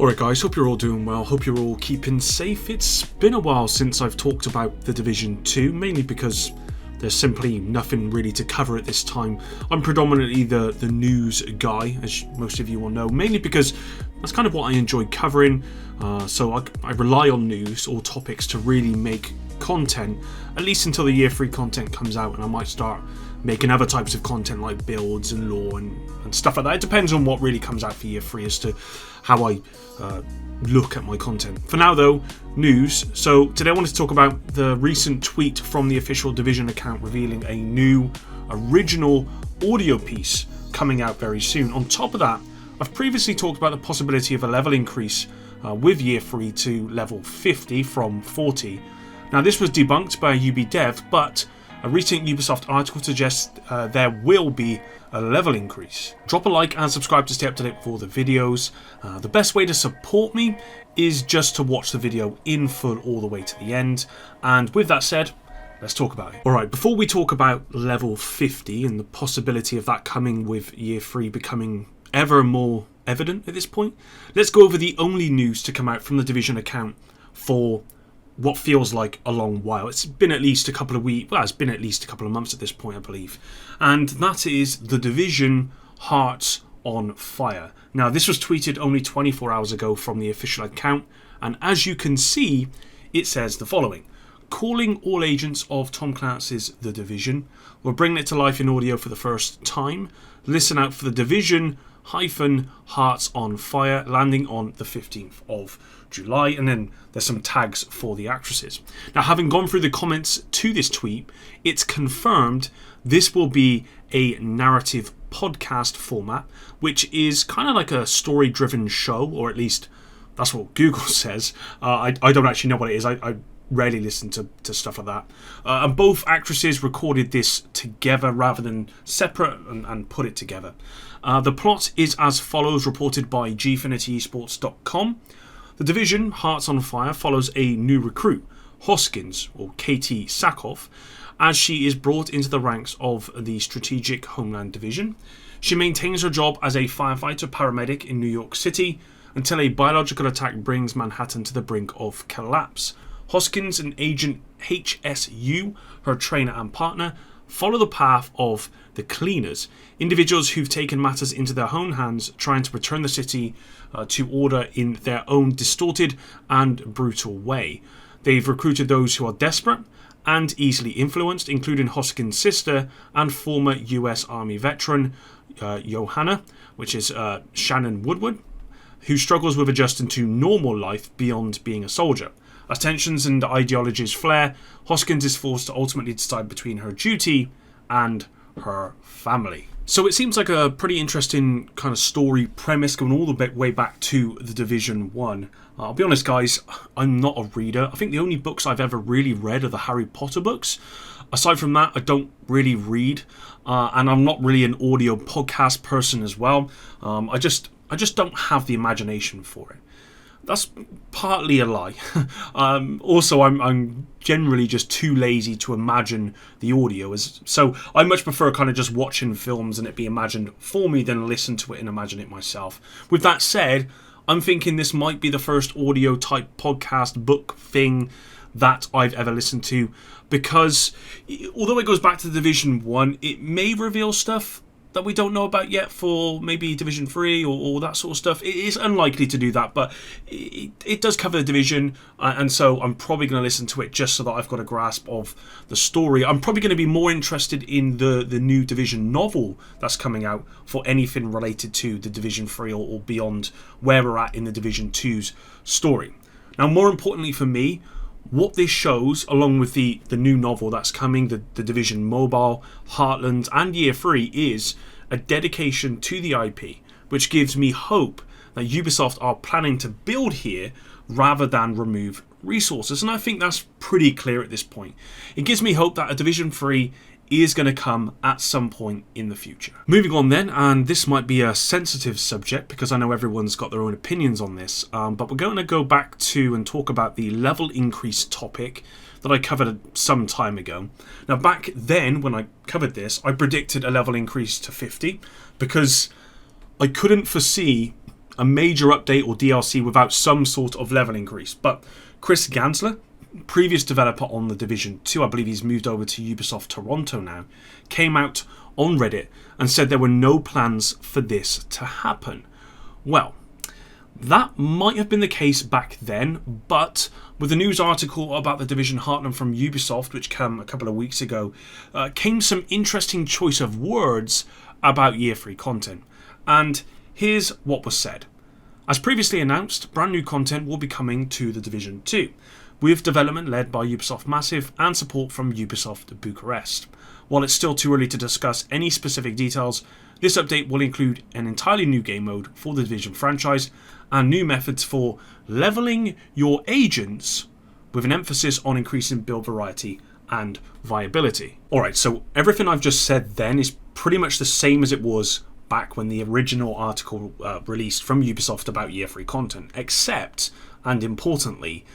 Alright guys, hope you're all doing well, hope you're all keeping safe. It's been a while since I've talked about The Division 2, mainly because there's simply nothing really to cover at this time. I'm predominantly the news guy, as most of you will know, mainly because that's kind of what I enjoy covering, so I rely on news or topics to really make content, at least until the year 3 content comes out, and I might start making other types of content like builds and lore and stuff like that. It depends on what really comes out for year 3 as to how I look at my content. For now though, news. So today I wanted to talk about the recent tweet from the official Division account revealing a new original audio piece coming out very soon. On top of that, I've previously talked about the possibility of a level increase with year 3 to level 50 from 40. Now this was debunked by a UB dev, but a recent Ubisoft article suggests there will be a level increase. Drop a like and subscribe to stay up to date with all the videos. The best way to support me is just to watch the video in full all the way to the end. And with that said, let's talk about it. Alright, before we talk about level 50 and the possibility of that coming with year 3 becoming ever more evident at this point, let's go over the only news to come out from the Division account for what feels like a long while. It's been at least a couple of weeks, well, it's been at least a couple of months at this point, I believe. And that is The Division Hearts on Fire. Now, this was tweeted only 24 hours ago from the official account, and as you can see, it says the following. Calling all agents of Tom Clancy's The Division. We're bringing it to life in audio for the first time. Listen out for The Division Hearts on Fire, landing on the 15th of July, and then there's some tags for the actresses. Now, having gone through the comments to this tweet, it's confirmed this will be a narrative podcast format, which is kind of like a story-driven show, or at least that's what Google says. I don't actually know what it is. I rarely listen to stuff like that. And both actresses recorded this together rather than separate and put it together. The plot is as follows, reported by gfinityesports.com. The Division, Hearts on Fire, follows a new recruit, Hoskins, or Katie Sackhoff, as she is brought into the ranks of the Strategic Homeland Division. She maintains her job as a firefighter paramedic in New York City until a biological attack brings Manhattan to the brink of collapse. Hoskins and Agent HSU, her trainer and partner, follow the path of the Cleaners, individuals who've taken matters into their own hands, trying to return the city to order in their own distorted and brutal way. They've recruited those who are desperate and easily influenced, including Hoskins' sister and former US Army veteran Johanna, which is Shannon Woodward, who struggles with adjusting to normal life beyond being a soldier. As tensions and ideologies flare, Hoskins is forced to ultimately decide between her duty and her family. So it seems like a pretty interesting kind of story premise going all the way back to The Division 1. I'll be honest guys, I'm not a reader. I think the only books I've ever really read are the Harry Potter books. Aside from that, I don't really read, and I'm not really an audio podcast person as well. I just don't have the imagination for it. That's partly a lie. Also, I'm generally just too lazy to imagine the audio, so I much prefer kind of just watching films and it be imagined for me than listen to it and imagine it myself. With that said, I'm thinking this might be the first audio type podcast book thing that I've ever listened to, because although it goes back to Division 1, it may reveal stuff that we don't know about yet for maybe Division 3 or that sort of stuff. It is unlikely to do that, but it does cover the Division, and so I'm probably going to listen to it just so that I've got a grasp of the story. I'm probably going to be more interested in the new Division novel that's coming out for anything related to the Division 3 or beyond where we're at in the Division 2's story. Now, more importantly for me, what this shows, along with the new novel that's coming, the Division Mobile, Heartland, and Year 3, is a dedication to the IP, which gives me hope that Ubisoft are planning to build here rather than remove resources, and I think that's pretty clear at this point. It gives me hope that a Division 3 is going to come at some point in the future. Moving on then, and this might be a sensitive subject because I know everyone's got their own opinions on this, but we're going to go back to and talk about the level increase topic that I covered some time ago. Now back then when I covered this, I predicted a level increase to 50 because I couldn't foresee a major update or DLC without some sort of level increase. But Chris Gansler, previous developer on The Division 2, I believe he's moved over to Ubisoft Toronto now, came out on Reddit and said there were no plans for this to happen. Well, that might have been the case back then, but with a news article about The Division Heartland from Ubisoft, which came a couple of weeks ago, came some interesting choice of words about year 3 content. And here's what was said. As previously announced, brand new content will be coming to The Division 2, with development led by Ubisoft Massive and support from Ubisoft Bucharest. While it's still too early to discuss any specific details, this update will include an entirely new game mode for the Division franchise and new methods for leveling your agents, with an emphasis on increasing build variety and viability. Alright, so everything I've just said then is pretty much the same as it was back when the original article released from Ubisoft about year 3 content, except, and importantly,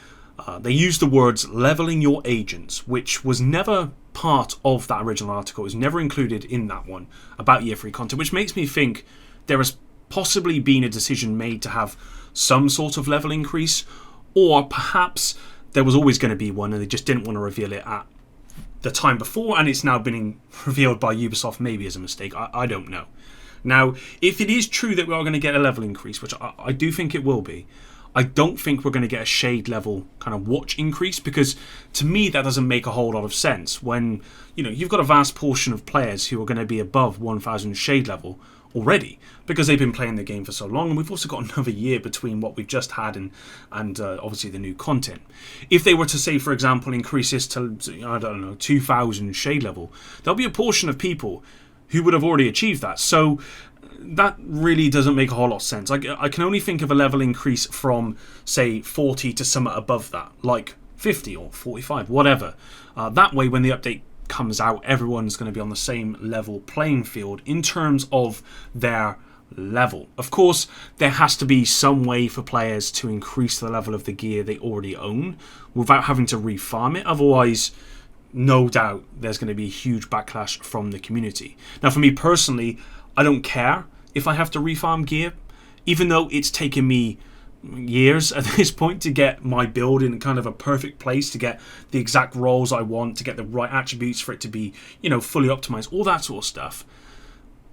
they used the words leveling your agents, which was never part of that original article. It was never included in that one about year 3 content, which makes me think there has possibly been a decision made to have some sort of level increase, or perhaps there was always going to be one and they just didn't want to reveal it at the time before, and it's now been revealed by Ubisoft maybe as a mistake. I don't know. Now, if it is true that we are going to get a level increase, which I do think it will be, I don't think we're going to get a shade level kind of watch increase, because to me that doesn't make a whole lot of sense when, you know, you've got a vast portion of players who are going to be above 1000 shade level already because they've been playing the game for so long, and we've also got another year between what we've just had and obviously the new content. If they were to say, for example, increase this to, I don't know, 2000 shade level, there'll be a portion of people who would have already achieved that. So that really doesn't make a whole lot of sense. I can only think of a level increase from, say, 40 to somewhat above that, like 50 or 45, whatever. That way, when the update comes out, everyone's going to be on the same level playing field in terms of their level. Of course, there has to be some way for players to increase the level of the gear they already own without having to refarm it. Otherwise, no doubt there's going to be a huge backlash from the community. Now, for me personally, I don't care if I have to refarm gear, even though it's taken me years at this point to get my build in kind of a perfect place, to get the exact roles I want, to get the right attributes for it to be, you know, fully optimized, all that sort of stuff.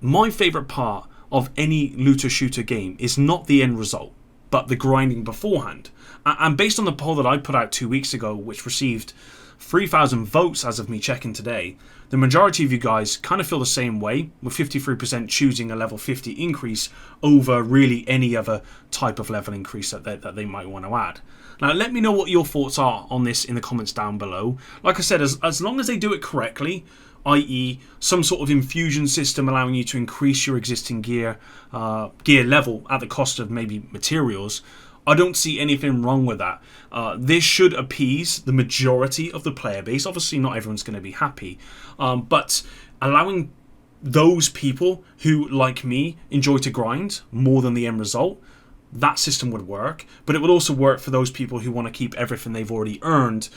My favorite part of any looter shooter game is not the end result, but the grinding beforehand. And based on the poll that I put out 2 weeks ago, which received 3,000 votes as of me checking today, the majority of you guys kind of feel the same way, with 53% choosing a level 50 increase over really any other type of level increase that they might want to add. Now, let me know what your thoughts are on this in the comments down below. Like I said, as long as they do it correctly, i.e. some sort of infusion system allowing you to increase your existing gear level at the cost of maybe materials, I don't see anything wrong with that. This should appease the majority of the player base. Obviously, not everyone's going to be happy, but allowing those people who, like me, enjoy to grind more than the end result, that system would work. But it would also work for those people who want to keep everything they've already earned.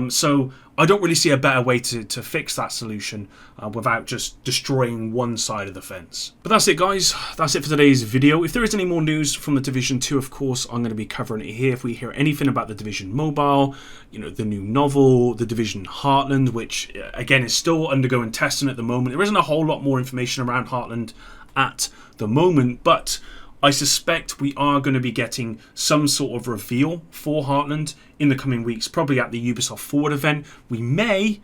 So I don't really see a better way to fix that solution without just destroying one side of the fence. But that's it, guys. That's it for today's video. If there is any more news from The Division 2, of course, I'm going to be covering it here. If we hear anything about The Division Mobile, you know, the new novel, The Division Heartland, which, again, is still undergoing testing at the moment. There isn't a whole lot more information around Heartland at the moment, but I suspect we are going to be getting some sort of reveal for Heartland in the coming weeks, probably at the Ubisoft Forward event. We may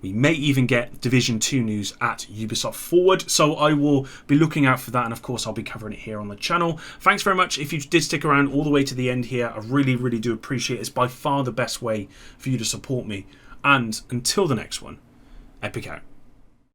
even get Division 2 news at Ubisoft Forward, so I will be looking out for that, and of course I'll be covering it here on the channel. Thanks very much if you did stick around all the way to the end here. I really, really do appreciate it. It's by far the best way for you to support me. And until the next one, Epic out.